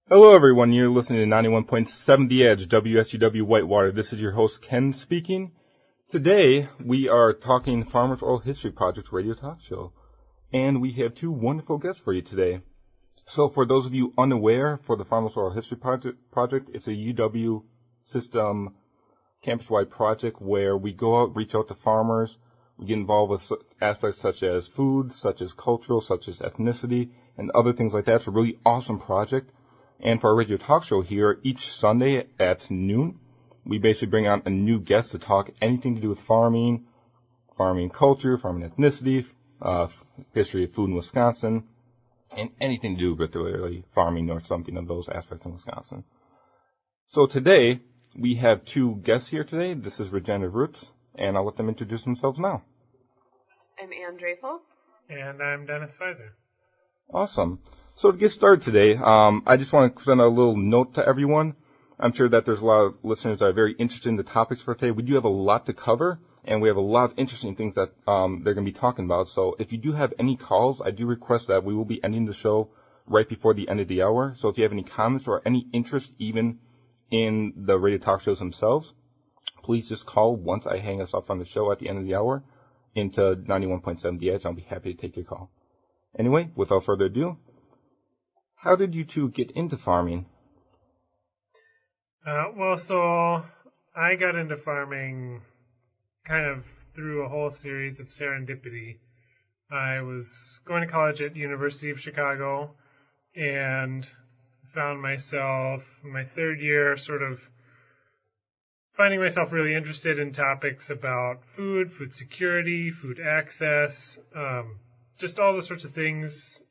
Hello, everyone. You're listening to 91.7 The Edge, WSUW Whitewater. This is your host, Ken, speaking. Today, we are talking Farmers Oral History Project radio talk show, and we have two wonderful guests for you today. So, for those of you unaware, for the Farmers Oral History Project, it's a UW system campus-wide project where we go out, reach out to farmers. We get involved with aspects such as food, such as cultural, such as ethnicity, and other things like that. It's a really awesome project. And for our radio talk show here, each Sunday at noon, we basically bring on a new guest to talk anything to do with farming, farming culture, farming ethnicity, history of food in Wisconsin, and anything to do with literally farming or something of those aspects in Wisconsin. So today, we have two guests here today. This is Regenerative Roots, and I'll let them introduce themselves now. I'm Ann Drehfal. And I'm Dennis Fiser. Awesome. So to get started today, I just want to send a little note to everyone. I'm sure that there's a lot of listeners that are very interested in the topics for today. We do have a lot to cover, and we have a lot of interesting things that they're going to be talking about. So if you do have any calls, I do request that we will be ending the show right before the end of the hour. So if you have any comments or any interest even in the radio talk shows themselves, please just call once I hang us off on the show at the end of the hour into 91.7 The Edge. I'll be happy to take your call. Anyway, without further ado, how did you two get into farming? So I got into farming kind of through a whole series of serendipity. I was going to college at University of Chicago and found myself in my third year sort of finding myself really interested in topics about food security, food access, just all the sorts of things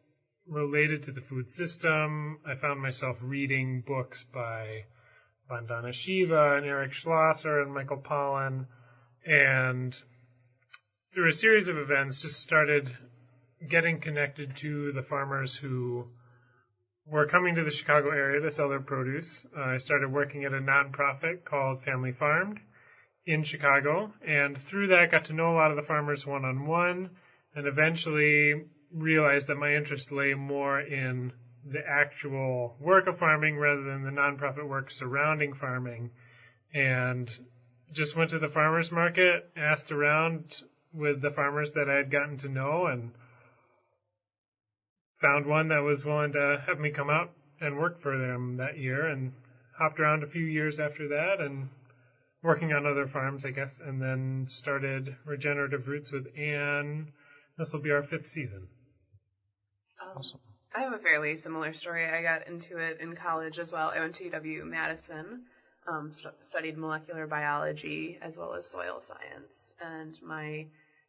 related to the food system. I found myself reading books by Vandana Shiva and Eric Schlosser and Michael Pollan, and through a series of events just started getting connected to the farmers who were coming to the Chicago area to sell their produce. I started working at a nonprofit called Family Farmed in Chicago, and through that got to know a lot of the farmers one-on-one, and eventually realized that my interest lay more in the actual work of farming rather than the nonprofit work surrounding farming, and just went to the farmers market, asked around with the farmers that I had gotten to know, and found one that was willing to have me come out and work for them that year, and hopped around a few years after that and working on other farms, I guess, and then started Regenerative Roots with Ann. This will be our 5th season. Awesome. I have a fairly similar story. I got into it in college as well. I went to UW-Madison, studied molecular biology as well as soil science. And my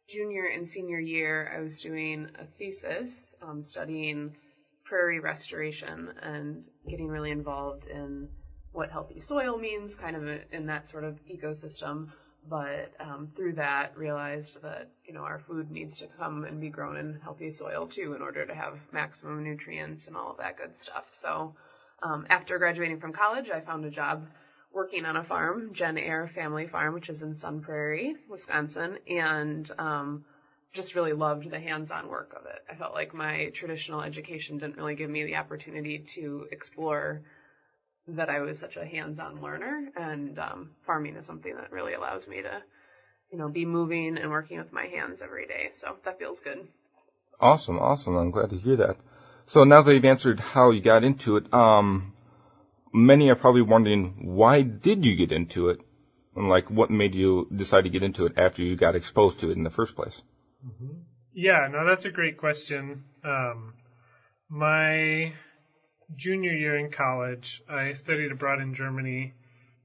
junior and senior year, I was doing a thesis studying prairie restoration and getting really involved in what healthy soil means, kind of in that sort of ecosystem. But through that, realized that, our food needs to come and be grown in healthy soil, too, in order to have maximum nutrients and all of that good stuff. So after graduating from college, I found a job working on a farm, Jen Eyre Family Farm, which is in Sun Prairie, Wisconsin, and just really loved the hands-on work of it. I felt like my traditional education didn't really give me the opportunity to explore that I was such a hands-on learner, and farming is something that really allows me to, be moving and working with my hands every day. So that feels good. Awesome. I'm glad to hear that. So now that you've answered how you got into it, many are probably wondering, why did you get into it? And what made you decide to get into it after you got exposed to it in the first place? Mm-hmm. Yeah, no, that's a great question. My junior year in college, I studied abroad in Germany,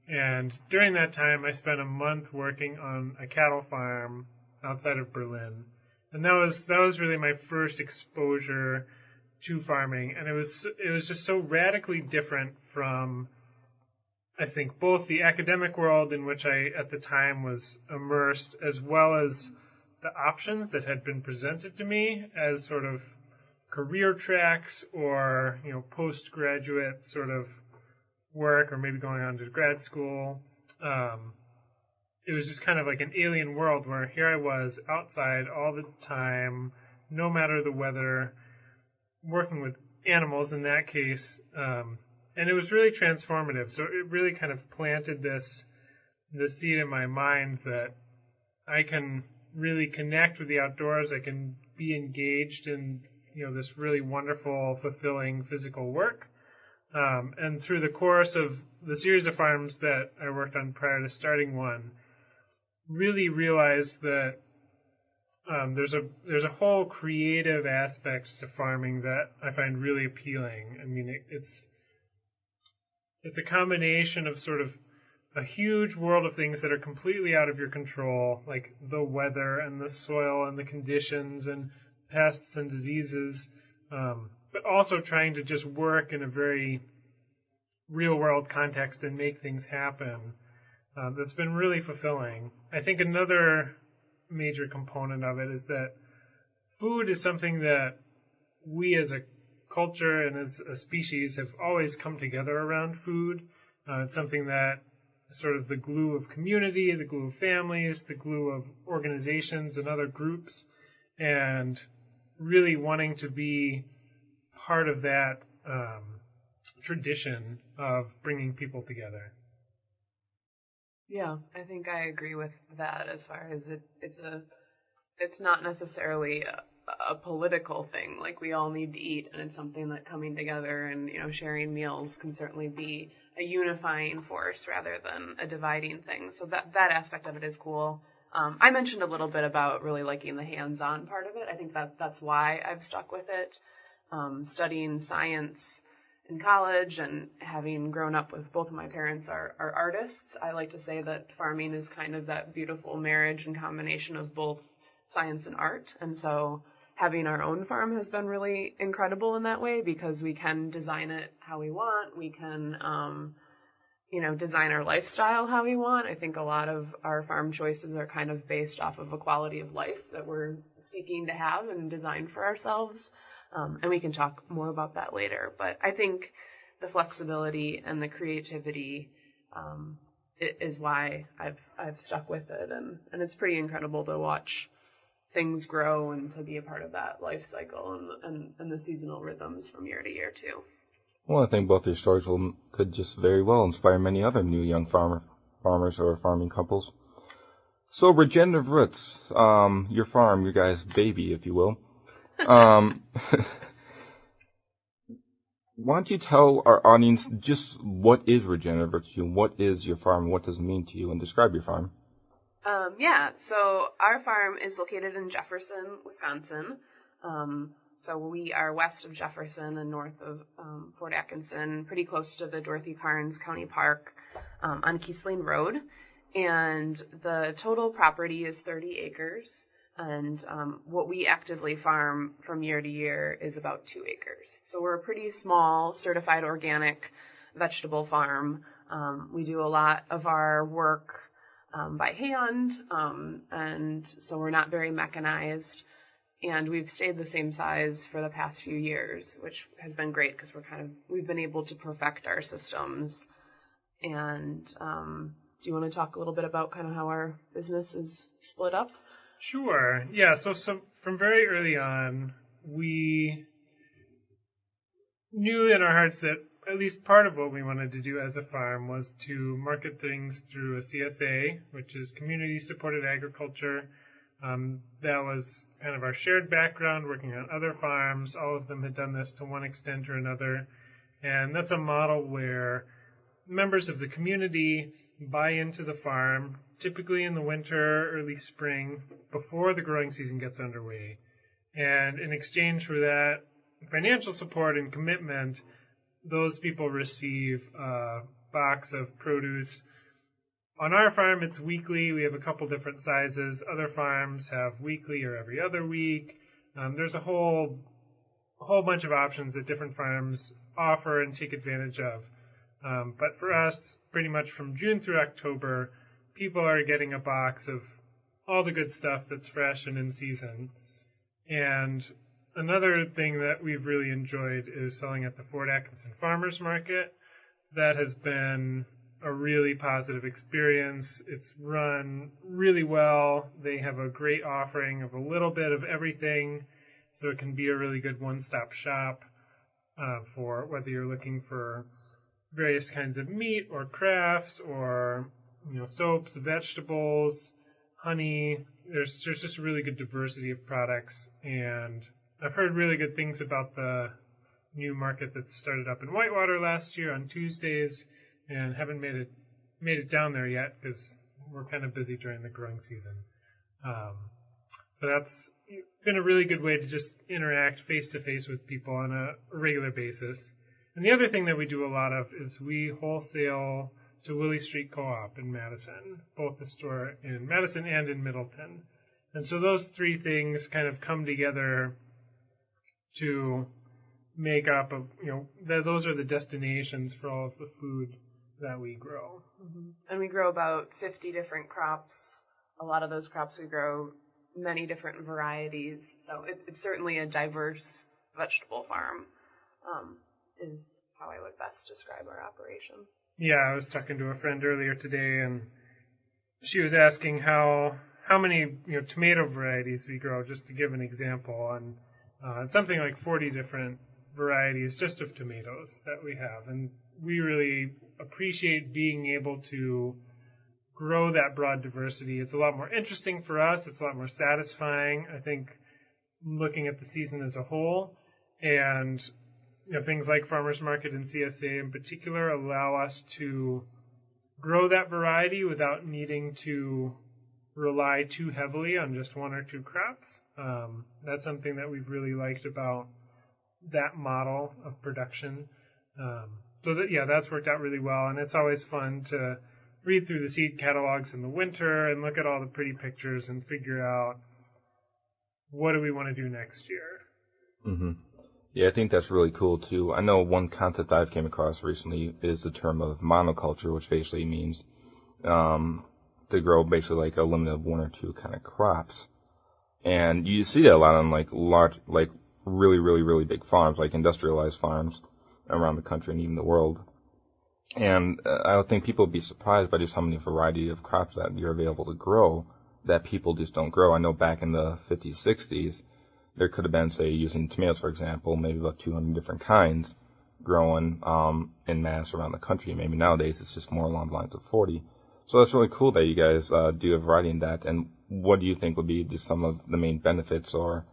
and during that time, I spent a month working on a cattle farm outside of Berlin, and that was really my first exposure to farming, and it was just so radically different from, I think, both the academic world in which I at the time was immersed, as well as the options that had been presented to me as sort of career tracks or, postgraduate sort of work, or maybe going on to grad school. It was just kind of like an alien world where here I was outside all the time, no matter the weather, working with animals in that case, And it was really transformative. So it really kind of planted this seed in my mind that I can really connect with the outdoors. I can be engaged in, this really wonderful, fulfilling physical work. And through the course of the series of farms that I worked on prior to starting one, really realized that there's a whole creative aspect to farming that I find really appealing. I mean, it's a combination of sort of a huge world of things that are completely out of your control, like the weather and the soil and the conditions and pests and diseases, but also trying to just work in a very real-world context and make things happen. That's been really fulfilling. I think another major component of it is that food is something that we as a culture and as a species have always come together around food. It's something that is sort of the glue of community, the glue of families, the glue of organizations and other groups, and really wanting to be part of that tradition of bringing people together. Yeah, I think I agree with that as far as it's not necessarily a political thing. Like, we all need to eat, and it's something that coming together and, sharing meals can certainly be a unifying force rather than a dividing thing. So that aspect of it is cool. I mentioned a little bit about really liking the hands-on part of it. I think that's why I've stuck with it. Studying science in college and having grown up with both of my parents are artists, I like to say that farming is kind of that beautiful marriage and combination of both science and art. And so having our own farm has been really incredible in that way, because we can design it how we want. We can, design our lifestyle how we want. I think a lot of our farm choices are kind of based off of a quality of life that we're seeking to have and design for ourselves. And we can talk more about that later. But I think the flexibility and the creativity is why I've stuck with it. And it's pretty incredible to watch things grow and to be a part of that life cycle and the seasonal rhythms from year to year, too. Well, I think both your stories could just very well inspire many other new young farmers or farming couples. So, Regenerative Roots, your farm, your guys' baby, if you will. Why don't you tell our audience just what is Regenerative Roots to you, what is your farm, what does it mean to you, and describe your farm? So our farm is located in Jefferson, Wisconsin. So we are west of Jefferson and north of Fort Atkinson, pretty close to the Dorothy Carnes County Park on Kiesling Road. And the total property is 30 acres. And what we actively farm from year to year is about 2 acres. So we're a pretty small, certified organic vegetable farm. We do a lot of our work by hand, and so we're not very mechanized. And we've stayed the same size for the past few years, which has been great because we've been able to perfect our systems. And do you want to talk a little bit about kind of how our business is split up? Sure. Yeah. So from very early on, we knew in our hearts that at least part of what we wanted to do as a farm was to market things through a CSA, which is Community Supported Agriculture. That was kind of our shared background, working on other farms. All of them had done this to one extent or another. And that's a model where members of the community buy into the farm, typically in the winter, early spring, before the growing season gets underway. And in exchange for that financial support and commitment, those people receive a box of produce. On our farm, it's weekly. We have a couple different sizes. Other farms have weekly or every other week. There's a whole bunch of options that different farms offer and take advantage of. But for us, pretty much from June through October, people are getting a box of all the good stuff that's fresh and in season. And another thing that we've really enjoyed is selling at the Fort Atkinson Farmers Market. That has been a really positive experience. It's run really well. They have a great offering of a little bit of everything, so it can be a really good one-stop shop for whether you're looking for various kinds of meat or crafts or, soaps, vegetables, honey. There's just a really good diversity of products, and I've heard really good things about the new market that started up in Whitewater last year on Tuesdays, and haven't made it down there yet because we're kind of busy during the growing season. But that's been a really good way to just interact face-to-face with people on a regular basis. And the other thing that we do a lot of is we wholesale to Willie Street Co-op in Madison, both the store in Madison and in Middleton. And so those three things kind of come together to make up those are the destinations for all of the food that we grow. Mm-hmm. And we grow about 50 different crops. A lot of those crops we grow many different varieties. So it's certainly a diverse vegetable farm, is how I would best describe our operation. Yeah, I was talking to a friend earlier today, and she was asking how many tomato varieties we grow, just to give an example. And it's something like 40 different varieties just of tomatoes that we have. And we really appreciate being able to grow that broad diversity. It's a lot more interesting for us. It's a lot more satisfying, I think, looking at the season as a whole. And things like farmers market and CSA in particular allow us to grow that variety without needing to rely too heavily on just one or two crops. That's something that we've really liked about that model of production. That's worked out really well, and it's always fun to read through the seed catalogs in the winter and look at all the pretty pictures and figure out what do we want to do next year. Mm-hmm. Yeah, I think that's really cool too. I know one concept I've came across recently is the term of monoculture, which basically means to grow basically like a limit of one or two kind of crops. And you see that a lot on really, really, really big farms, like industrialized farms around the country and even the world. And I would think people would be surprised by just how many variety of crops that you're available to grow that people just don't grow. I know back in the 50s, 60s, there could have been, say, using tomatoes, for example, maybe about 200 different kinds growing in mass around the country. Maybe nowadays it's just more along the lines of 40. So that's really cool that you guys do a variety in that. And what do you think would be just some of the main benefits or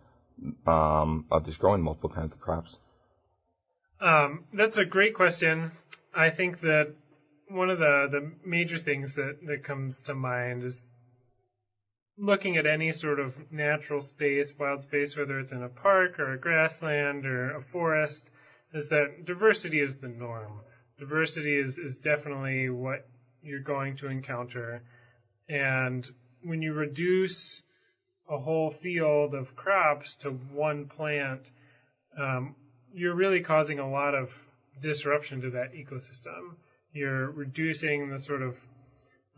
of just growing multiple kinds of crops? That's a great question. I think that one of the major things that comes to mind is looking at any sort of natural space, wild space, whether it's in a park or a grassland or a forest, is that diversity is the norm. Diversity is definitely what you're going to encounter. And when you reduce a whole field of crops to one plant, you're really causing a lot of disruption to that ecosystem. You're reducing the sort of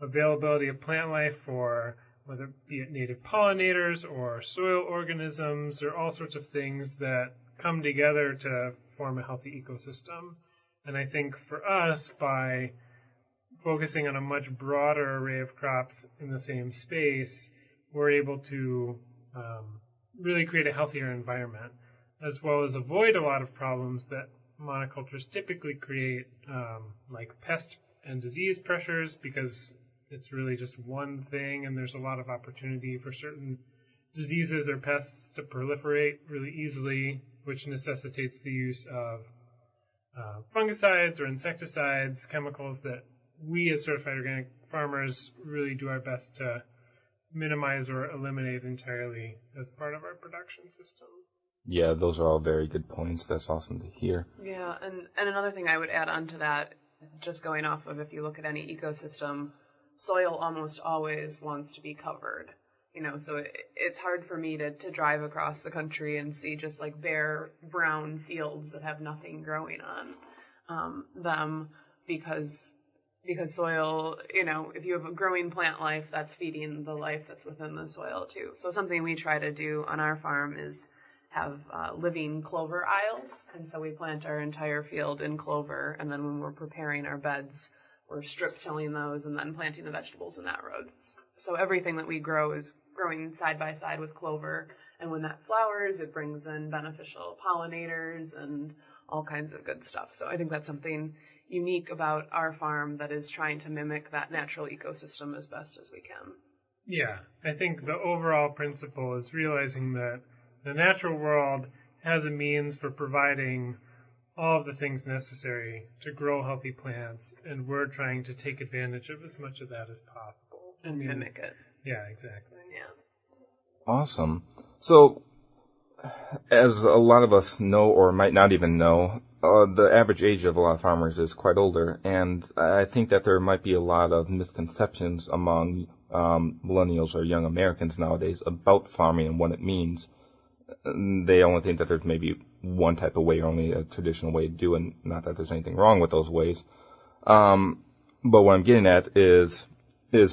availability of plant life for whether it be native pollinators or soil organisms or all sorts of things that come together to form a healthy ecosystem. And I think for us, by focusing on a much broader array of crops in the same space, we're able to really create a healthier environment, as well as avoid a lot of problems that monocultures typically create, like pest and disease pressures, because it's really just one thing and there's a lot of opportunity for certain diseases or pests to proliferate really easily, which necessitates the use of fungicides or insecticides, chemicals that we as certified organic farmers really do our best to minimize or eliminate entirely as part of our production system. Yeah, those are all very good points. That's awesome to hear. Yeah, and another thing I would add on to that, just going off of if you look at any ecosystem, soil almost always wants to be covered. So it's hard for me to drive across the country and see just like bare brown fields that have nothing growing on them because soil, if you have a growing plant life, that's feeding the life that's within the soil too. So something we try to do on our farm is have living clover aisles, and so we plant our entire field in clover, and then when we're preparing our beds, we're strip tilling those and then planting the vegetables in that road. So everything that we grow is growing side by side with clover, and when that flowers, it brings in beneficial pollinators and all kinds of good stuff. So I think that's something unique about our farm that is trying to mimic that natural ecosystem as best as we can. Yeah, I think the overall principle is realizing that the natural world has a means for providing all of the things necessary to grow healthy plants, and we're trying to take advantage of as much of that as possible. And mimic it. Yeah, exactly. Yeah. Awesome. So, as a lot of us know or might not even know, the average age of a lot of farmers is quite older, and I think that there might be a lot of misconceptions among millennials or young Americans nowadays about farming and what it means. They only think that there's maybe one type of way or only a traditional way to do it, not that there's anything wrong with those ways. But what I'm getting at is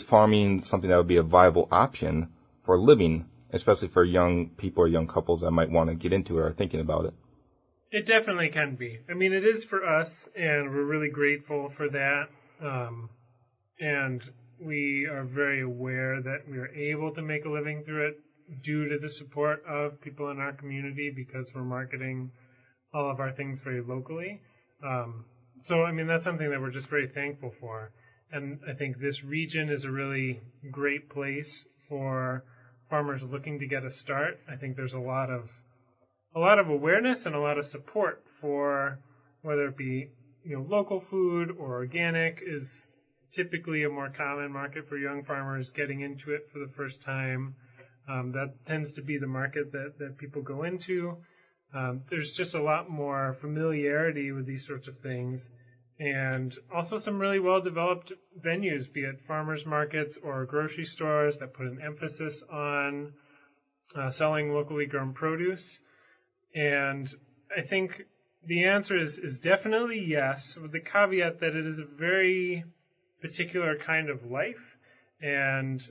farming something that would be a viable option for living, especially for young people or young couples that might want to get into it or are thinking about it? It definitely can be. I mean, it is for us, and we're really grateful for that. And we are very aware that we are able to make a living through it due to the support of people in our community because we're marketing all of our things very locally. So, I mean, that's something that we're just very thankful for. And I think this region is a really great place for farmers looking to get a start. I think there's a lot of awareness and a lot of support for whether it be, local food or organic is typically a more common market for young farmers getting into it for the first time. That tends to be the market that people go into. There's just a lot more familiarity with these sorts of things, and also some really well-developed venues, be it farmers markets or grocery stores that put an emphasis on selling locally grown produce. And I think the answer is definitely yes, with the caveat that it is a very particular kind of life, and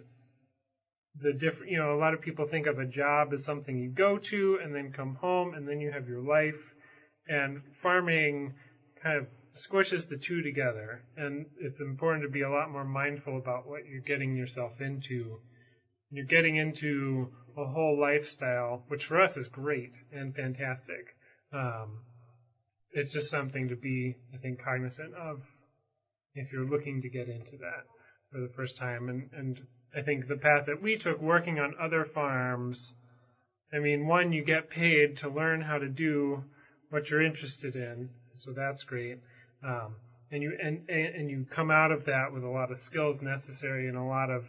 a lot of people think of a job as something you go to and then come home and then you have your life, and farming kind of squishes the two together, and it's important to be a lot more mindful about what you're getting yourself into. You're getting into a whole lifestyle, which for us is great and fantastic. It's just something to be, I think, cognizant of if you're looking to get into that for the first time. And I think the path that we took working on other farms, I mean, one, you get paid to learn how to do what you're interested in, so that's great. And you come out of that with a lot of skills necessary and a lot of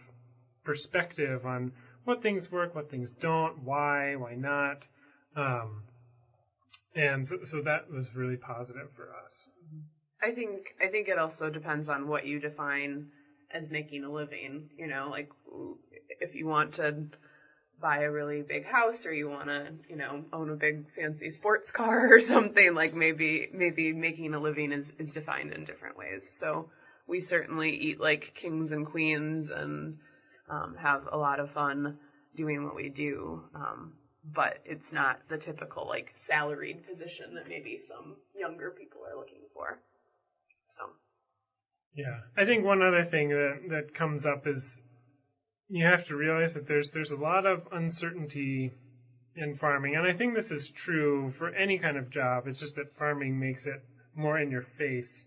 perspective on what things work, what things don't, why not. And so that was really positive for us. I think it also depends on what you define as making a living. Like if you want to buy a really big house or you want to, own a big fancy sports car or something, like maybe making a living is defined in different ways. So we certainly eat like kings and queens and have a lot of fun doing what we do. But it's not the typical like salaried position that maybe some younger people are looking for. So. Yeah. I think one other thing that comes up is you have to realize that there's a lot of uncertainty in farming. And I think this is true for any kind of job. It's just that farming makes it more in your face.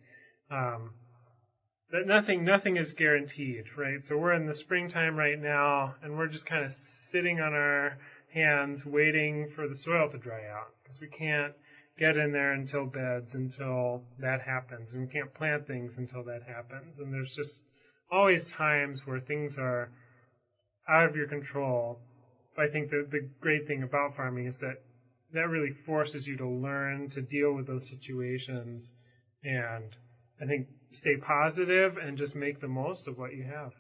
That nothing is guaranteed, right? So we're in the springtime right now, and we're just kind of sitting on our hands waiting for the soil to dry out because we can't get in there until beds until that happens, and we can't plant things until that happens. And there's just always times where things are out of your control. But I think the great thing about farming is that really forces you to learn to deal with those situations, and I think stay positive and just make the most of what you have.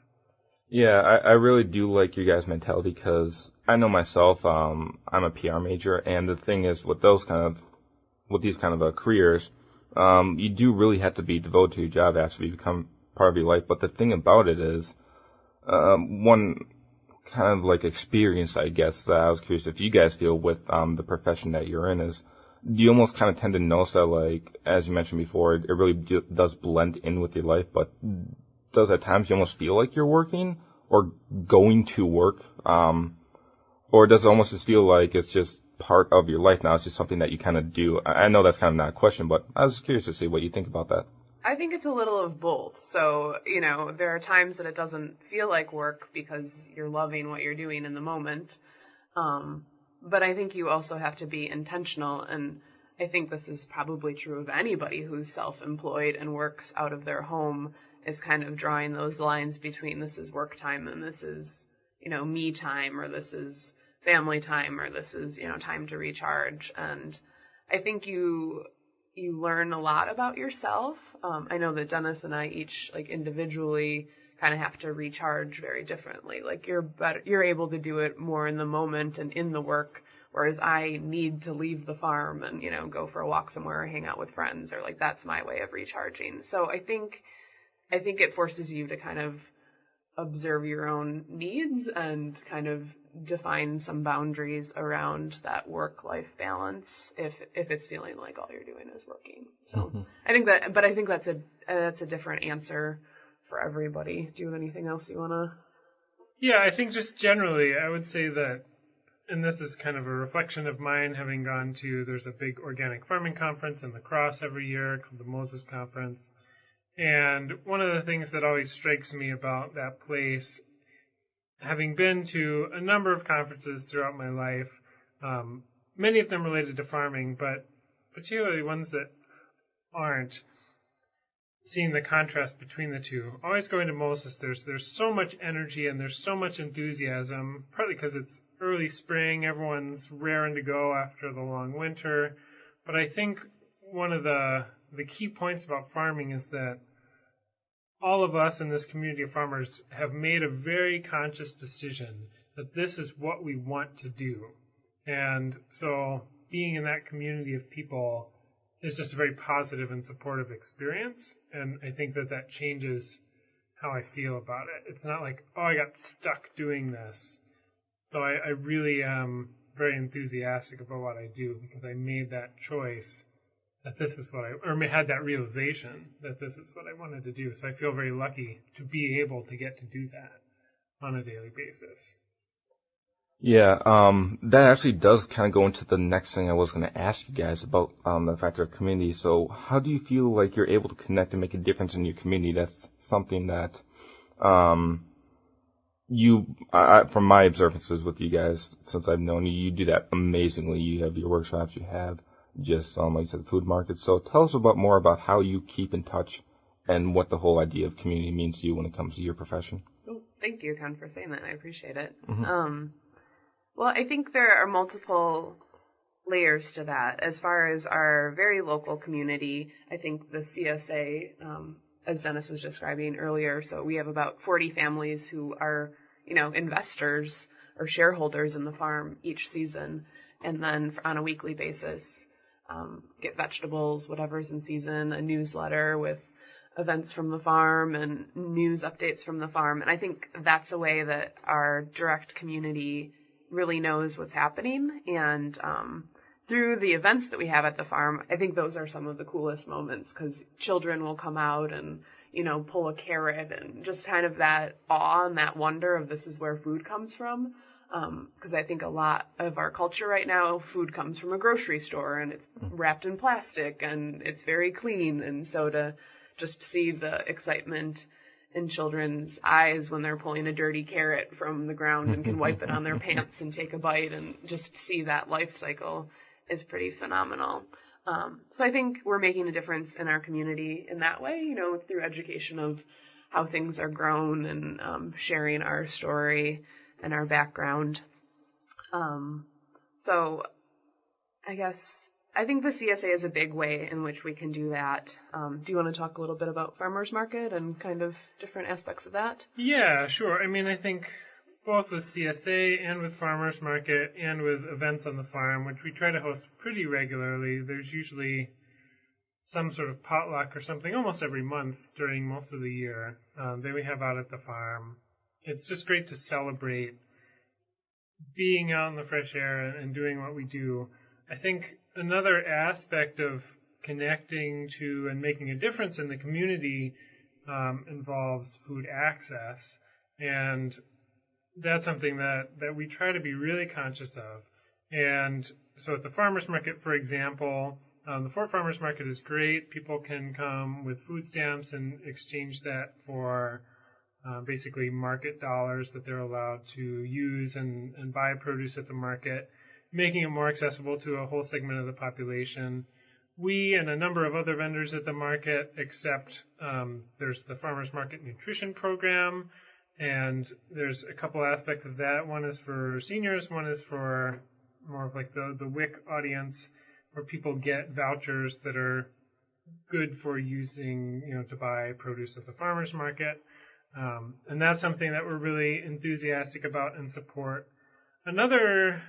Yeah, I really do like your guys' mentality because I know myself, I'm a PR major, and the thing is with these kind of careers, you do really have to be devoted to your job. It has to become part of your life. But the thing about it is, one kind of like experience, I guess, that I was curious if you guys feel with the profession that you're in is, do you almost kind of tend to notice that, like, as you mentioned before, it really does blend in with your life, but does at times you almost feel like you're working or going to work, or does it almost just feel like it's just part of your life now? It's just something that you kind of do. I know that's kind of not a question, but I was curious to see what you think about that. I think it's a little of both. So, there are times that it doesn't feel like work because you're loving what you're doing in the moment. But I think you also have to be intentional, and I think this is probably true of anybody who's self-employed and works out of their home, is kind of drawing those lines between this is work time and this is, me time, or this is family time, or this is, time to recharge. And I think you learn a lot about yourself. I know that Dennis and I each, individually kind of have to recharge very differently. You're able to do it more in the moment and in the work, whereas I need to leave the farm and, go for a walk somewhere or hang out with friends, or that's my way of recharging. So I think it forces you to kind of observe your own needs and kind of define some boundaries around that work-life balance if it's feeling like all you're doing is working. So I think that's a different answer for everybody. Do you have anything else you want to? Yeah, I think just generally, I would say that, and this is kind of a reflection of mine, having gone to, there's a big organic farming conference in La Crosse every year called the Moses Conference. And one of the things that always strikes me about that place, having been to a number of conferences throughout my life, many of them related to farming, but particularly ones that aren't, seeing the contrast between the two. Always going to Moses, there's so much energy and there's so much enthusiasm, partly because it's early spring, everyone's raring to go after the long winter. But I think one of the key points about farming is that all of us in this community of farmers have made a very conscious decision that this is what we want to do. And so being in that community of people is just a very positive and supportive experience. And I think that changes how I feel about it. It's not like, oh, I got stuck doing this. So I really am very enthusiastic about what I do because I made that choice that this is what or had that realization that this is what I wanted to do. So I feel very lucky to be able to get to do that on a daily basis. Yeah, that actually does kind of go into the next thing I was going to ask you guys about the factor of community. So how do you feel like you're able to connect and make a difference in your community? That's something that from my observances with you guys, since I've known you, you do that amazingly. You have your workshops, you have just, like you said, food markets. So tell us more about how you keep in touch and what the whole idea of community means to you when it comes to your profession. Oh, thank you, Ken, for saying that. I appreciate it. Mm-hmm. Well, I think there are multiple layers to that. As far as our very local community, I think the CSA, as Dennis was describing earlier, so we have about 40 families who are, investors or shareholders in the farm each season, and then on a weekly basis, get vegetables, whatever's in season, a newsletter with events from the farm and news updates from the farm. And I think that's a way that our direct community really knows what's happening. And through the events that we have at the farm, I think those are some of the coolest moments because children will come out and, pull a carrot and just kind of that awe and that wonder of this is where food comes from. Because I think a lot of our culture right now, food comes from a grocery store and it's wrapped in plastic and it's very clean. And so to just see the excitement in children's eyes when they're pulling a dirty carrot from the ground and can wipe it on their pants and take a bite and just see that life cycle is pretty phenomenal. So I think we're making a difference in our community in that way, through education of how things are grown and sharing our story and our background. So I think the CSA is a big way in which we can do that. Do you want to talk a little bit about farmers market and kind of different aspects of that? Yeah, sure. I mean, I think both with CSA and with farmers market and with events on the farm, which we try to host pretty regularly, there's usually some sort of potluck or something almost every month during most of the year that we have out at the farm. It's just great to celebrate being out in the fresh air and doing what we do. I think another aspect of connecting to and making a difference in the community involves food access. And that's something that we try to be really conscious of. And so at the farmers market, for example, the Fort Farmers Market is great. People can come with food stamps and exchange that for basically market dollars that they're allowed to use and buy produce at the market, making it more accessible to a whole segment of the population. We and a number of other vendors at the market accept, there's the Farmers Market Nutrition Program, and there's a couple aspects of that. One is for seniors, one is for more of like the WIC audience, where people get vouchers that are good for using, to buy produce at the farmers market. And that's something that we're really enthusiastic about and support. Another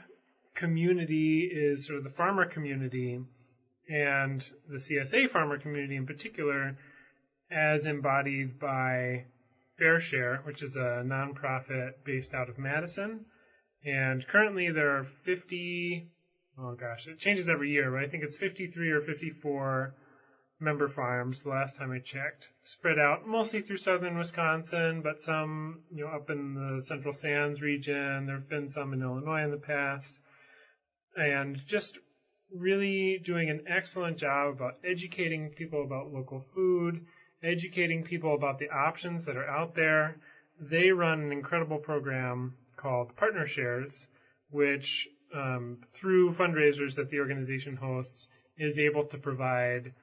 community is sort of the farmer community, and the CSA farmer community in particular, as embodied by Fair Share, which is a nonprofit based out of Madison. And currently there are it changes every year, but I think it's 53 or 54 member farms the last time I checked, spread out mostly through southern Wisconsin, but some, up in the Central Sands region. There have been some in Illinois in the past. And just really doing an excellent job about educating people about local food, educating people about the options that are out there. They run an incredible program called Partner Shares, which through fundraisers that the organization hosts is able to provide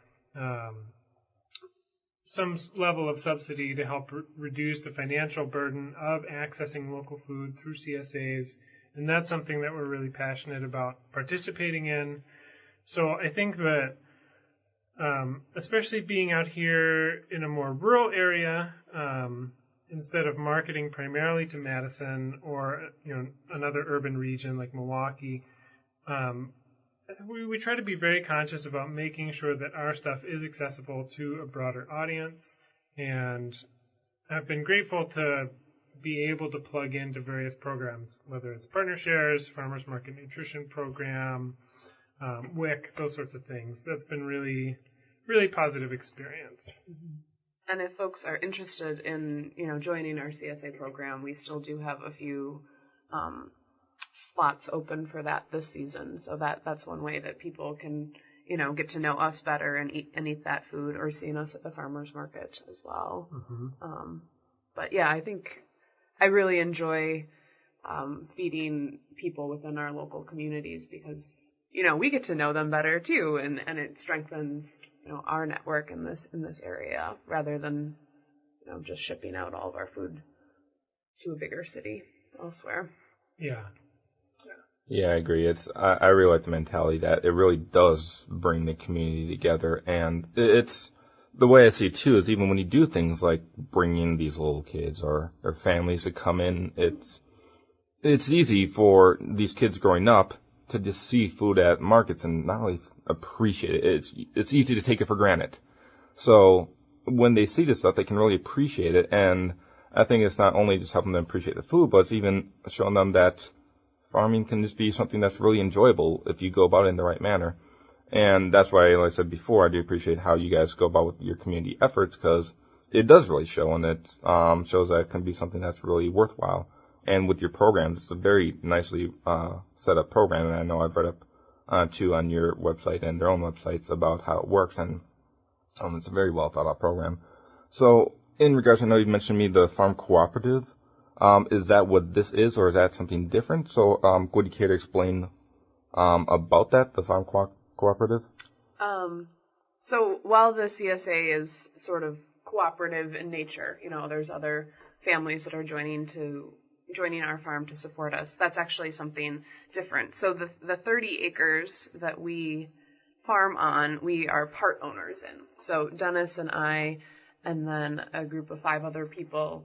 some level of subsidy to help reduce the financial burden of accessing local food through CSAs. And that's something that we're really passionate about participating in. So I think that especially being out here in a more rural area, instead of marketing primarily to Madison or another urban region like Milwaukee, we try to be very conscious about making sure that our stuff is accessible to a broader audience. And I've been grateful to be able to plug into various programs, whether it's Partner Shares, Farmers Market Nutrition Program, WIC, those sorts of things. That's been really, really positive experience. Mm-hmm. And if folks are interested in, joining our CSA program, we still do have a few slots open for that this season. So that's one way that people can, get to know us better and eat that food, or seeing us at the farmers market as well. Mm-hmm. But yeah, I think I really enjoy feeding people within our local communities because, we get to know them better too, and it strengthens our network in this area rather than just shipping out all of our food to a bigger city elsewhere. Yeah, I agree. I really like the mentality that it really does bring the community together, and it's the way I see it too is even when you do things like bringing these little kids or their families to come in, it's easy for these kids growing up to just see food at markets and not really appreciate it. It's easy to take it for granted. So when they see this stuff, they can really appreciate it. And I think it's not only just helping them appreciate the food, but it's even showing them that farming can just be something that's really enjoyable if you go about it in the right manner. And that's why, like I said before, I do appreciate how you guys go about with your community efforts, because it does really show, and it shows that it can be something that's really worthwhile. And with your programs, it's a very nicely set up program, and I know I've read up too on your website and their own websites about how it works, and it's a very well thought out program. So in regards, I know you mentioned me the farm cooperative. Is that what this is, or is that something different? So would you care to explain about that, the farm cooperative? So while the CSA is sort of cooperative in nature, there's other families that are joining our farm to support us. That's actually something different. So the 30 acres that we farm on, we are part owners in. So Dennis and I, and then a group of 5 other people,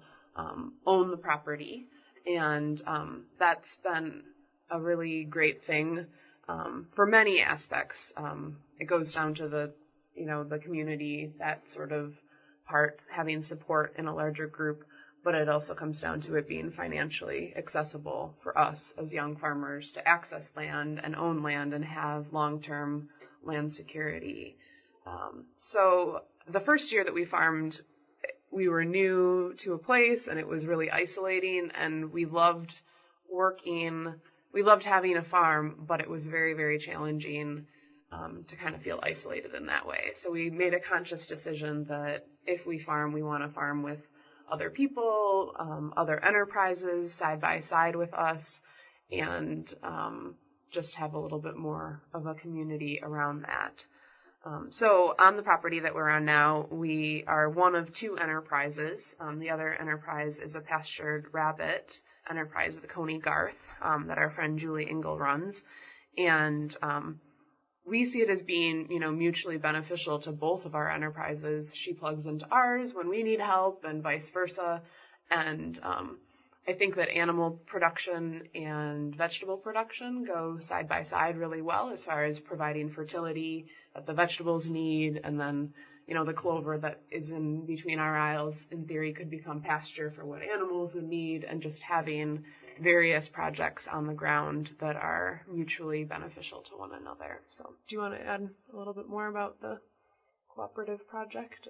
own the property. And that's been a really great thing for many aspects. It goes down to the community, that sort of part, having support in a larger group. But it also comes down to it being financially accessible for us as young farmers to access land and own land and have long-term land security. So the first year that we farmed, we were new to a place and it was really isolating, and we loved working we loved having a farm, but it was very, very challenging to kind of feel isolated in that way. So we made a conscious decision that if we farm, we want to farm with other people, other enterprises side by side with us, and just have a little bit more of a community around that. So on the property that we're on now, we are one of two enterprises. The other enterprise is a pastured rabbit enterprise, the Coney Garth, that our friend Julie Engel runs. And we see it as being, mutually beneficial to both of our enterprises. She plugs into ours when we need help and vice versa. And I think that animal production and vegetable production go side by side really well as far as providing fertility that the vegetables need. And then, the clover that is in between our aisles, in theory, could become pasture for what animals would need, and just having various projects on the ground that are mutually beneficial to one another. So do you want to add a little bit more about the cooperative project?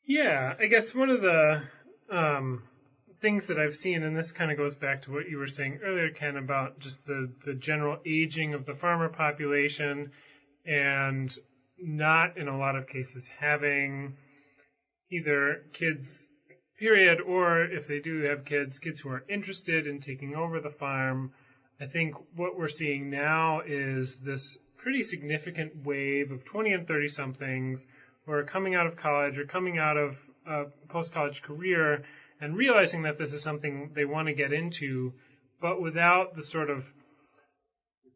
Yeah, I guess one of the things that I've seen, and this kind of goes back to what you were saying earlier, Ken, about just the general aging of the farmer population, and not in a lot of cases having either kids, period, or if they do have kids who are interested in taking over the farm. I think what we're seeing now is this pretty significant wave of 20 and 30 somethings who are coming out of college or coming out of a post-college career and realizing that this is something they want to get into, but without the sort of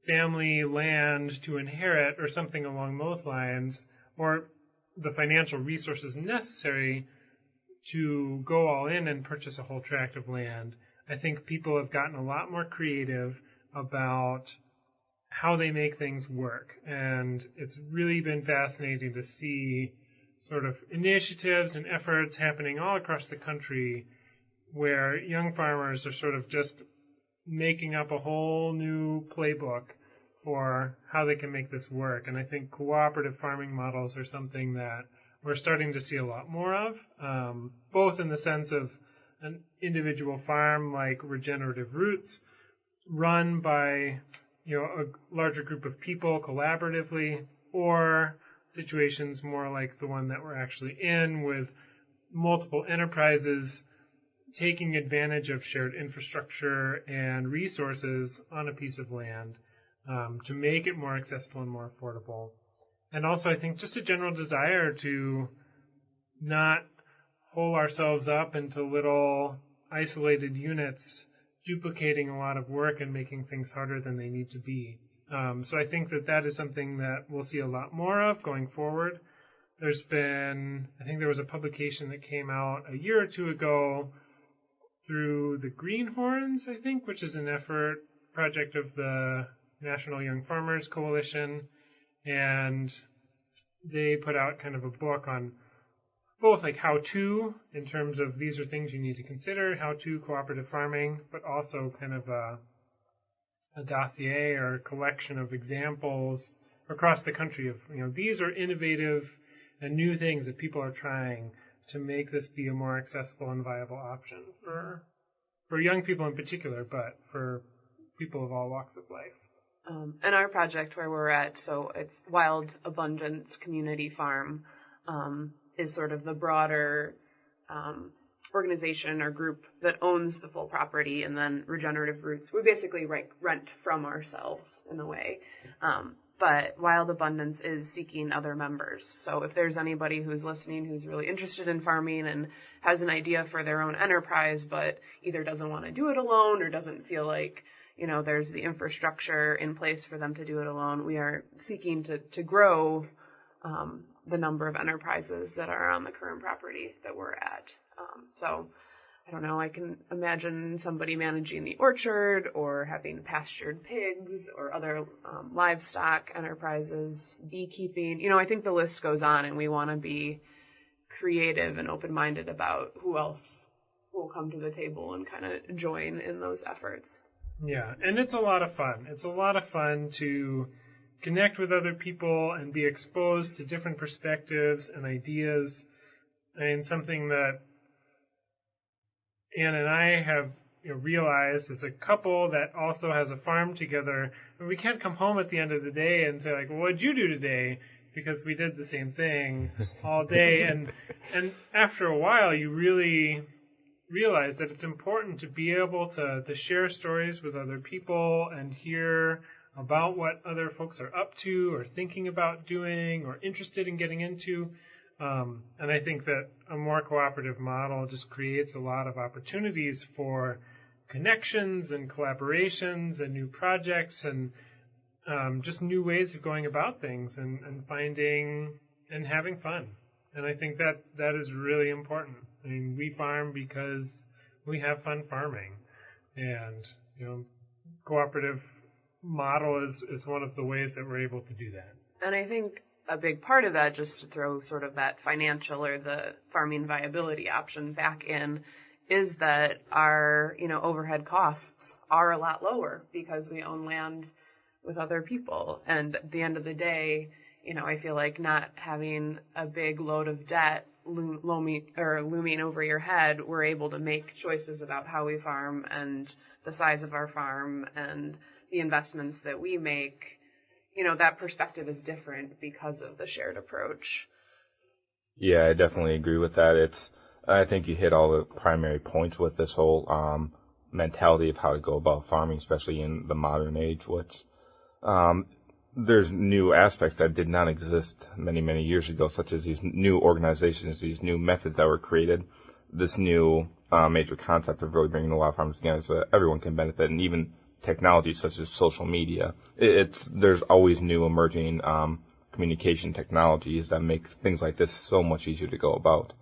family land to inherit or something along those lines, or the financial resources necessary to go all in and purchase a whole tract of land. I think people have gotten a lot more creative about how they make things work. And it's really been fascinating to see sort of initiatives and efforts happening all across the country where young farmers are sort of just making up a whole new playbook for how they can make this work. And I think cooperative farming models are something that we're starting to see a lot more of, both in the sense of an individual farm like Regenerative Roots, run by a larger group of people collaboratively, or situations more like the one that we're actually in, with multiple enterprises taking advantage of shared infrastructure and resources on a piece of land to make it more accessible and more affordable. And also, I think just a general desire to not hole ourselves up into little isolated units, duplicating a lot of work and making things harder than they need to be. So I think that is something that we'll see a lot more of going forward. I think there was a publication that came out a year or two ago through the Greenhorns, I think, which is an project of the National Young Farmers Coalition. And they put out kind of a book on both like how-to, in terms of these are things you need to consider, how-to cooperative farming, but also kind of a dossier or a collection of examples across the country of, these are innovative and new things that people are trying to make this be a more accessible and viable option for young people in particular, but for people of all walks of life. And our project where we're at, so it's Wild Abundance Community Farm, is sort of the broader organization or group that owns the full property, and then Regenerative Roots, we basically rent from ourselves in a way. But Wild Abundance is seeking other members. So if there's anybody who's listening who's really interested in farming and has an idea for their own enterprise, but either doesn't want to do it alone or doesn't feel like there's the infrastructure in place for them to do it alone, we are seeking to grow the number of enterprises that are on the current property that we're at. So I don't know, I can imagine somebody managing the orchard or having pastured pigs or other livestock enterprises, beekeeping. I think the list goes on, and we want to be creative and open-minded about who else will come to the table and kind of join in those efforts. Yeah, and it's a lot of fun. It's a lot of fun to connect with other people and be exposed to different perspectives and ideas. And something that Ann and I have, realized as a couple that also has a farm together, and we can't come home at the end of the day and say like, well, what'd you do today? Because we did the same thing all day. And after a while, you really realize that it's important to be able to share stories with other people and hear about what other folks are up to or thinking about doing or interested in getting into. And I think that a more cooperative model just creates a lot of opportunities for connections and collaborations and new projects and just new ways of going about things and finding and having fun. And I think that is really important. I mean, we farm because we have fun farming. And, cooperative model is one of the ways that we're able to do that. And I think a big part of that, just to throw sort of that financial or the farming viability option back in, is that our, overhead costs are a lot lower because we own land with other people. And at the end of the day, I feel like not having a big load of debt looming over your head, we're able to make choices about how we farm and the size of our farm and the investments that we make. That perspective is different because of the shared approach. Yeah, I definitely agree with that. I think you hit all the primary points with this whole mentality of how to go about farming, especially in the modern age, which there's new aspects that did not exist many, many years ago, such as these new organizations, these new methods that were created, this new major concept of really bringing a lot of farmers together so that everyone can benefit, and even technology such as social media. There's always new emerging communication technologies that make things like this so much easier to go about.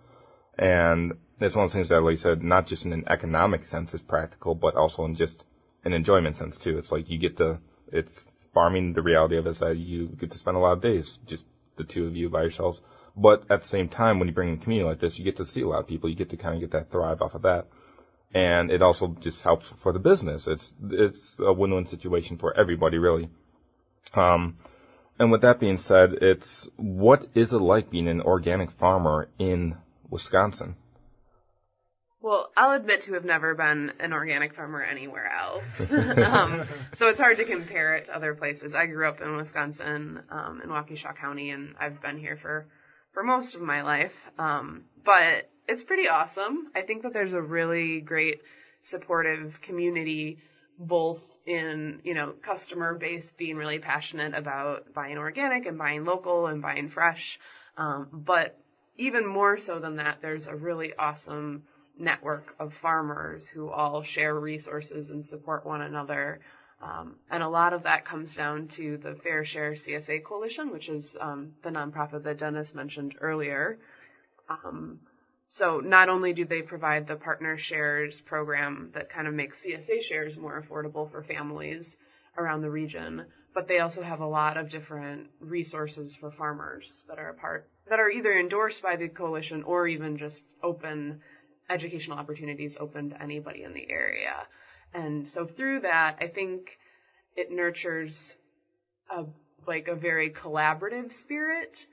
And it's one of the things that, like you said, not just in an economic sense is practical, but also in just an enjoyment sense too. It's like it's farming, the reality of it is that you get to spend a lot of days, just the two of you by yourselves. But at the same time, when you bring in a community like this, you get to see a lot of people. You get to kind of get that thrive off of that. And it also just helps for the business. It's a win-win situation for everybody, really. And with that being said, what is it like being an organic farmer in Wisconsin? Well, I'll admit to have never been an organic farmer anywhere else. So it's hard to compare it to other places. I grew up in Wisconsin, in Waukesha County, and I've been here for most of my life. But it's pretty awesome. I think that there's a really great supportive community, both in, customer base being really passionate about buying organic and buying local and buying fresh. But even more so than that, there's a really awesome network of farmers who all share resources and support one another. And a lot of that comes down to the Fair Share CSA Coalition, which is the nonprofit that Dennis mentioned earlier. So not only do they provide the partner shares program that kind of makes CSA shares more affordable for families around the region, but they also have a lot of different resources for farmers that are either endorsed by the coalition or even just open educational opportunities open to anybody in the area. And so through that, I think it nurtures a very collaborative spirit,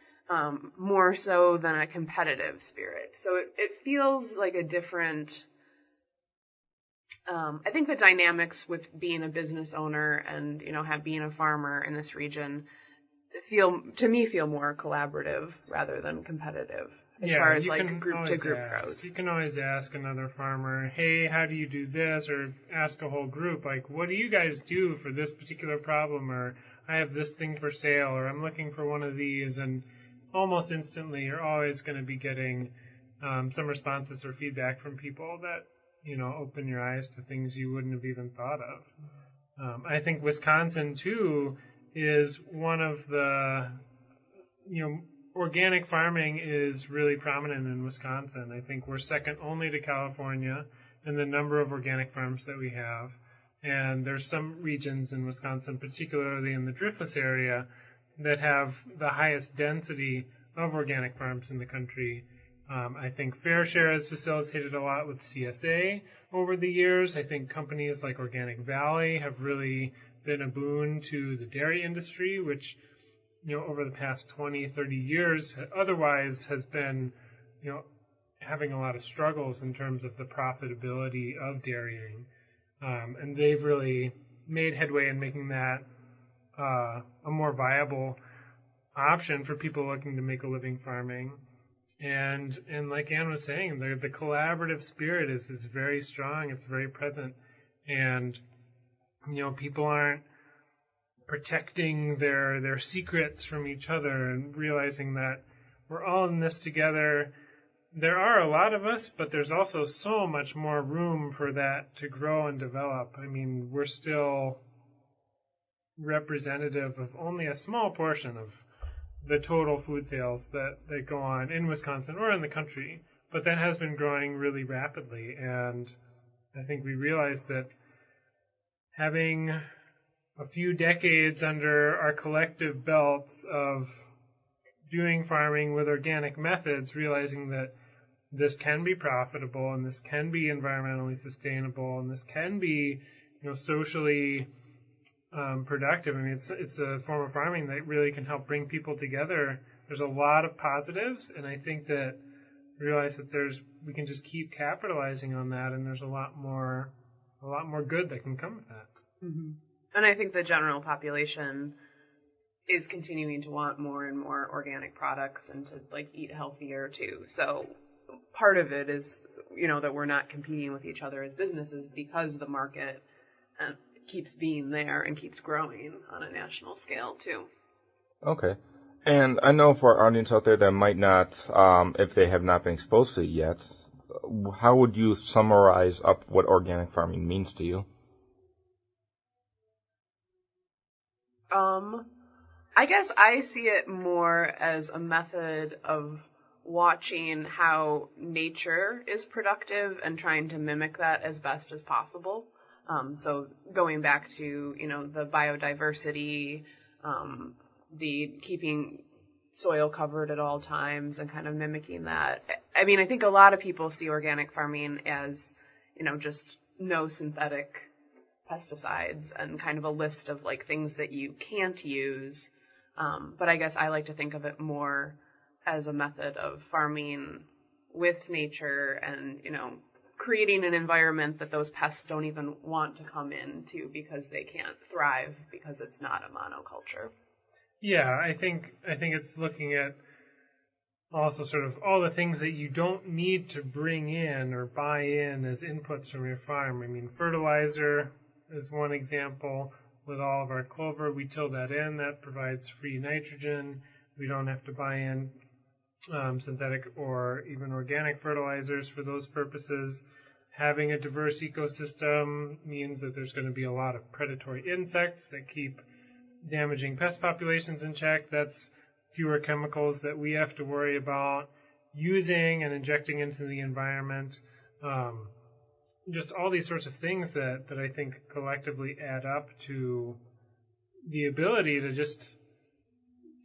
more so than a competitive spirit. So it feels like a different, I think the dynamics with being a business owner and, being a farmer in this region feel more collaborative rather than competitive. As far as group to group goes. You can always ask another farmer, hey, how do you do this? Or ask a whole group, like, what do you guys do for this particular problem? Or I have this thing for sale, or I'm looking for one of these. And almost instantly, you're always going to be getting some responses or feedback from people that, open your eyes to things you wouldn't have even thought of. I think Wisconsin, too, is one of the, organic farming is really prominent in Wisconsin. I think we're second only to California in the number of organic farms that we have. And there's some regions in Wisconsin, particularly in the Drehfal area, that have the highest density of organic farms in the country. I think Fair Share has facilitated a lot with CSA over the years. I think companies like Organic Valley have really been a boon to the dairy industry, which over the past 20, 30 years, otherwise has been, having a lot of struggles in terms of the profitability of dairying. And they've really made headway in making that a more viable option for people looking to make a living farming. And like Ann was saying, the collaborative spirit is very strong. It's very present. And, people aren't protecting their secrets from each other and realizing that we're all in this together. There are a lot of us, but there's also so much more room for that to grow and develop. I mean, we're still representative of only a small portion of the total food sales that go on in Wisconsin or in the country, but that has been growing really rapidly. And I think we realized that having a few decades under our collective belts of doing farming with organic methods, realizing that this can be profitable and this can be environmentally sustainable and this can be, socially productive. I mean, it's a form of farming that really can help bring people together. There's a lot of positives, and I think that realize that we can just keep capitalizing on that, and there's a lot more good that can come with that. Mm-hmm. And I think the general population is continuing to want more and more organic products and to eat healthier too. So part of it is, that we're not competing with each other as businesses because the market keeps being there and keeps growing on a national scale too. Okay. And I know for our audience out there that might not, if they have not been exposed to it yet, how would you summarize up what organic farming means to you? I guess I see it more as a method of watching how nature is productive and trying to mimic that as best as possible. So going back to, the biodiversity, the keeping soil covered at all times and kind of mimicking that. I mean, I think a lot of people see organic farming as, just no synthetic pesticides and kind of a list of things that you can't use. But I guess I like to think of it more as a method of farming with nature and, creating an environment that those pests don't even want to come into because they can't thrive because it's not a monoculture. Yeah, I think it's looking at also sort of all the things that you don't need to bring in or buy in as inputs from your farm. I mean, fertilizer is one example. With all of our clover, we till that in. That provides free nitrogen. We don't have to buy in synthetic or even organic fertilizers for those purposes. Having a diverse ecosystem means that there's going to be a lot of predatory insects that keep damaging pest populations in check. That's fewer chemicals that we have to worry about using and injecting into the environment. Just all these sorts of things that I think collectively add up to the ability to just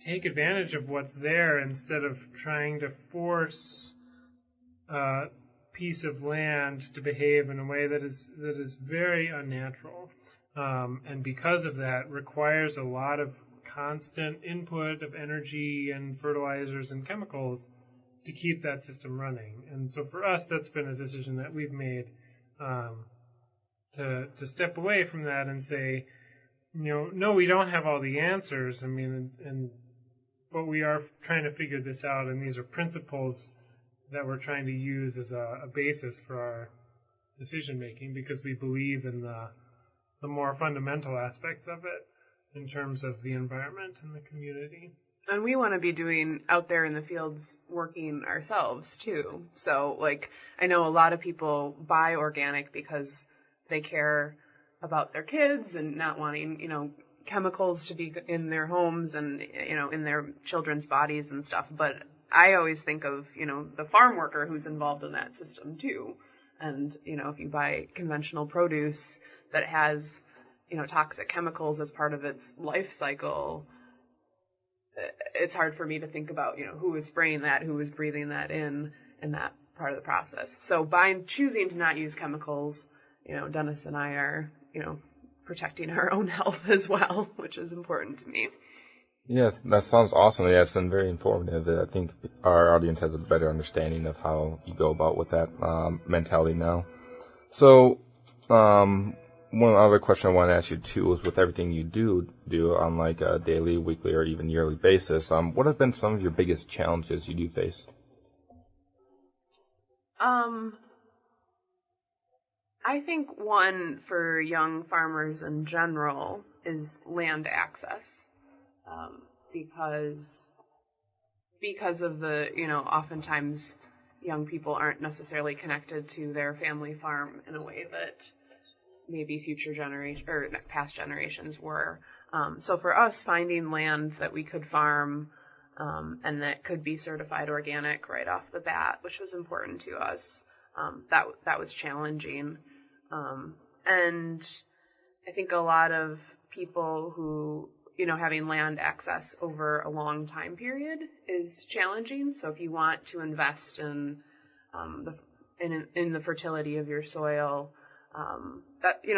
take advantage of what's there instead of trying to force a piece of land to behave in a way that is very unnatural. And because of that, requires a lot of constant input of energy and fertilizers and chemicals to keep that system running. And so for us, that's been a decision that we've made to step away from that and say, no, we don't have all the answers. I mean, but we are trying to figure this out, and these are principles that we're trying to use as a basis for our decision making because we believe in the more fundamental aspects of it in terms of the environment and the community. And we want to be doing out there in the fields working ourselves too. So I know a lot of people buy organic because they care about their kids and not wanting, chemicals to be in their homes and, in their children's bodies and stuff. But I always think of, the farm worker who's involved in that system too. And, if you buy conventional produce that has, toxic chemicals as part of its life cycle, it's hard for me to think about, who is spraying that, who is breathing that in that part of the process. So choosing to not use chemicals, Dennis and I are, protecting our own health as well, which is important to me. Yes, that sounds awesome. Yeah, it's been very informative. I think our audience has a better understanding of how you go about with that mentality now. So, one other question I want to ask you too is, with everything you do on like a daily, weekly, or even yearly basis, what have been some of your biggest challenges you do face? I think one for young farmers in general is land access, because of the, oftentimes young people aren't necessarily connected to their family farm in a way that maybe future generation or past generations were. So for us, finding land that we could farm and that could be certified organic right off the bat, which was important to us, that was challenging. And I think a lot of people who, having land access over a long time period is challenging. So if you want to invest in the fertility of your soil,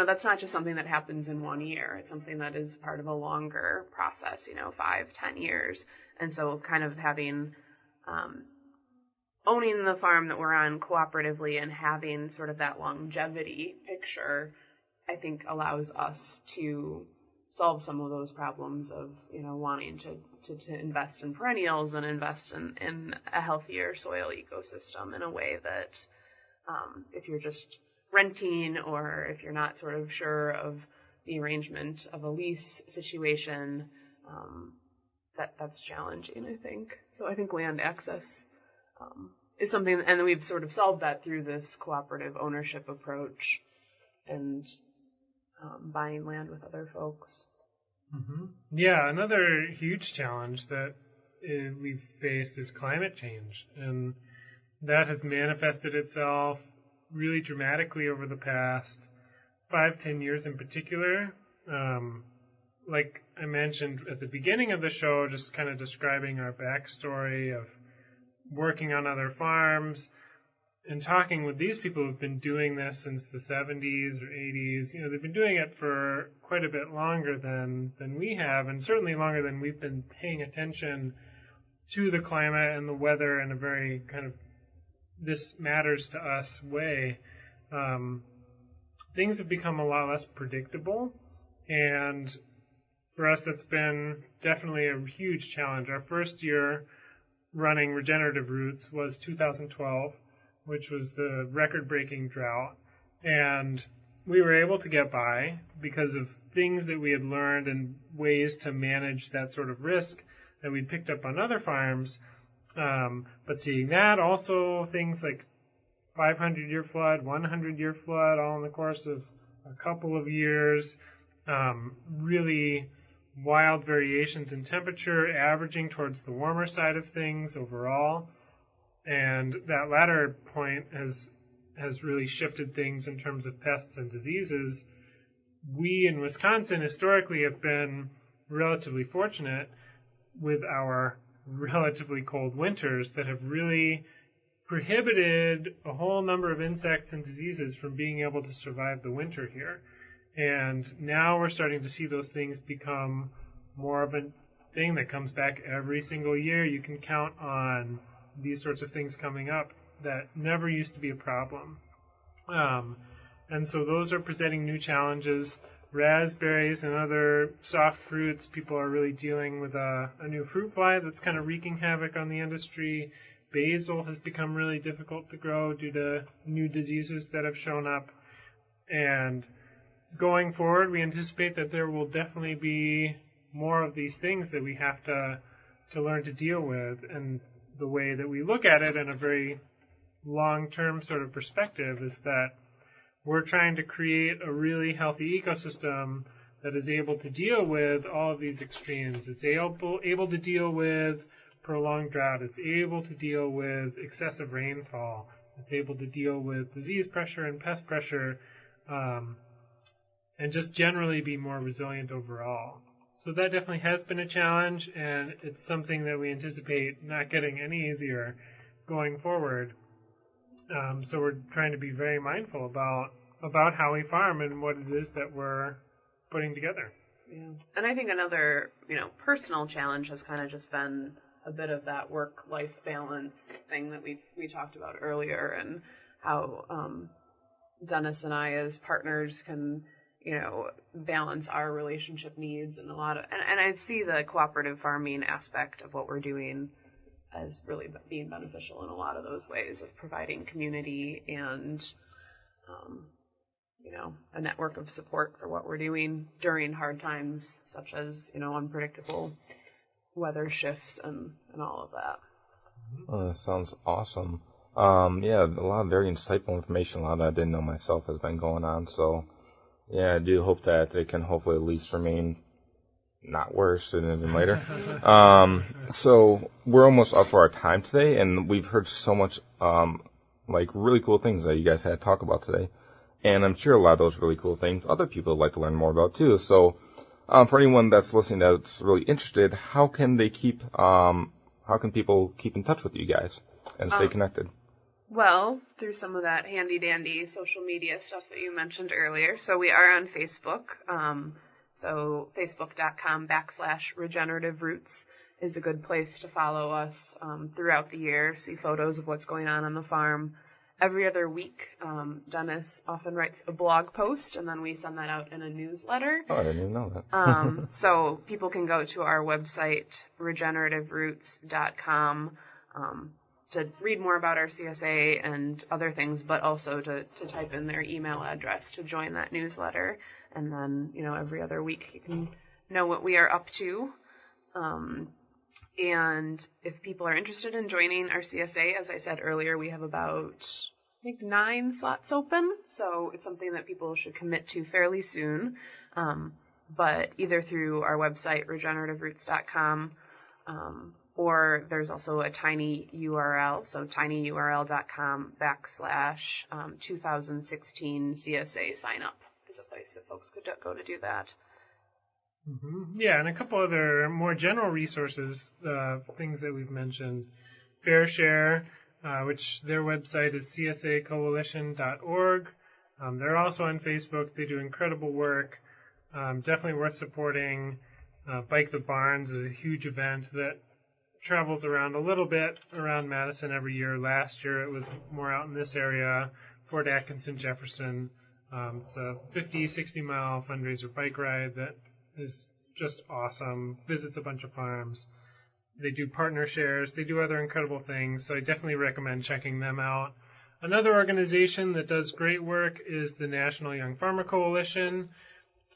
that's not just something that happens in 1 year. It's something that is part of a longer process, 5-10 years. And so kind of having, owning the farm that we're on cooperatively and having sort of that longevity picture, I think allows us to solve some of those problems of, wanting to invest in perennials and invest in a healthier soil ecosystem in a way that, if you're just renting or if you're not sort of sure of the arrangement of a lease situation, that's challenging, I think. So I think land access is something, and we've sort of solved that through this cooperative ownership approach and buying land with other folks. Mm-hmm. Yeah, another huge challenge that we've faced is climate change, and that has manifested itself really dramatically over the past 5-10 years in particular. Like I mentioned at the beginning of the show, just kind of describing our backstory of working on other farms and talking with these people who've been doing this since the 70s or 80s. They've been doing it for quite a bit longer than we have, and certainly longer than we've been paying attention to the climate and the weather in a very kind of this matters to us way. Things have become a lot less predictable, and for us that's been definitely a huge challenge. Our first year running regenerative roots was 2012, which was the record-breaking drought, and we were able to get by because of things that we had learned and ways to manage that sort of risk that we'd picked up on other farms. But seeing that, also things like 500-year flood, 100-year flood, all in the course of a couple of years, really wild variations in temperature, averaging towards the warmer side of things overall. And that latter point has really shifted things in terms of pests and diseases. We in Wisconsin historically have been relatively fortunate with our relatively cold winters that have really prohibited a whole number of insects and diseases from being able to survive the winter here. And now we're starting to see those things become more of a thing that comes back every single year. You can count on these sorts of things coming up that never used to be a problem. And so those are presenting new challenges. Raspberries and other soft fruits, people are really dealing with a new fruit fly that's kind of wreaking havoc on the industry. Basil has become really difficult to grow due to new diseases that have shown up. And going forward, we anticipate that there will definitely be more of these things that we have to learn to deal with. And the way that we look at it in a very long-term sort of perspective is that we're trying to create a really healthy ecosystem that is able to deal with all of these extremes. It's able to deal with prolonged drought. It's able to deal with excessive rainfall. It's able to deal with disease pressure and pest pressure, and just generally be more resilient overall. So that definitely has been a challenge, and it's something that we anticipate not getting any easier going forward. So we're trying to be very mindful about how we farm and what it is that we're putting together. Yeah. And I think another, personal challenge has kind of just been a bit of that work-life balance thing that we talked about earlier, and how Dennis and I as partners can, balance our relationship needs and and I see the cooperative farming aspect of what we're doing as really being beneficial in a lot of those ways of providing community and, a network of support for what we're doing during hard times, such as, unpredictable weather shifts and all of that. Oh, that sounds awesome. Yeah, a lot of very insightful information, a lot that I didn't know myself has been going on. So, yeah, I do hope that it can hopefully at least remain not worse than later. So we're almost up for our time today, and we've heard so much, really cool things that you guys had to talk about today. And I'm sure a lot of those really cool things other people would like to learn more about too. So, for anyone that's listening that's really interested, how can people keep in touch with you guys and stay connected? Well, through some of that handy-dandy social media stuff that you mentioned earlier. So we are on Facebook. So facebook.com/regenerative roots is a good place to follow us throughout the year, see photos of what's going on the farm. Every other week, Dennis often writes a blog post, and then we send that out in a newsletter. Oh, I didn't even know that. So people can go to our website, regenerativeroots.com, to read more about our CSA and other things, but also to type in their email address to join that newsletter. And then, every other week you can know what we are up to. And if people are interested in joining our CSA, as I said earlier, we have about, 9 slots open. So it's something that people should commit to fairly soon. But either through our website, regenerativeroots.com, or there's also a tiny URL, so tinyurl.com/2016 CSA sign up is a place that folks could go to do that. Mm-hmm. Yeah, and a couple other more general resources, things that we've mentioned. Fair Share, which their website is csacoalition.org. They're also on Facebook. They do incredible work. Definitely worth supporting. Bike the Barns is a huge event that travels around a little bit around Madison every year. Last year it was more out in this area, Fort Atkinson, Jefferson. It's a 50, 60-mile fundraiser bike ride that is just awesome. Visits a bunch of farms. They do partner shares. They do other incredible things, so I definitely recommend checking them out. Another organization that does great work is the National Young Farmer Coalition,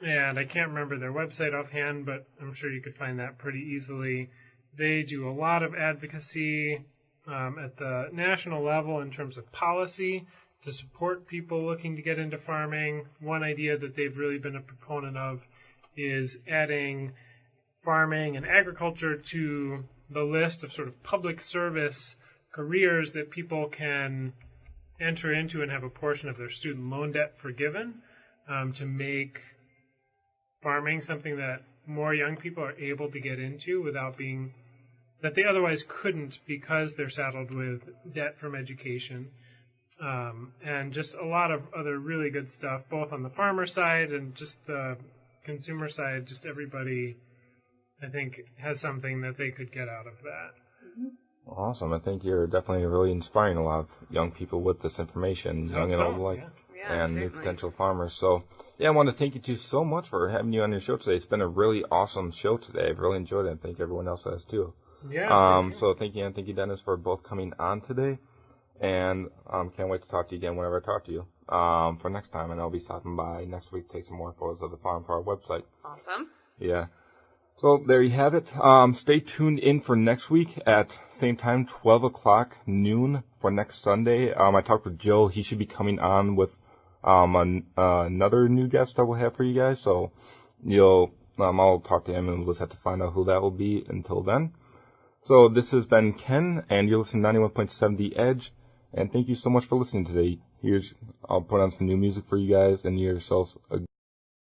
and I can't remember their website offhand, but I'm sure you could find that pretty easily. They do a lot of advocacy at the national level in terms of policy to support people looking to get into farming. One idea that they've really been a proponent of is adding farming and agriculture to the list of sort of public service careers that people can enter into and have a portion of their student loan debt forgiven, to make farming something that more young people are able to get into without being, that they otherwise couldn't because they're saddled with debt from education. And just a lot of other really good stuff, both on the farmer side and just the consumer side. Just everybody, I think, has something that they could get out of that. Awesome. I think you're definitely really inspiring a lot of young people with this information, young and old alike, and new potential farmers. So, yeah, I want to thank you two so much for having you on your show today. It's been a really awesome show today. I've really enjoyed it, and thank everyone else has too. Yeah. So thank you, and thank you, Dennis, for both coming on today. And can't wait to talk to you again whenever I talk to you for next time. And I'll be stopping by next week to take some more photos of the farm for our website. Awesome. Yeah. So there you have it. Stay tuned in for next week at same time, 12 o'clock noon for next Sunday. I talked with Joe. He should be coming on with another new guest that we'll have for you guys. So I'll talk to him and we'll just have to find out who that will be until then. So this has been Ken, and you're listening to 91.7 The Edge. And thank you so much for listening today. I'll put on some new music for you guys and yourselves.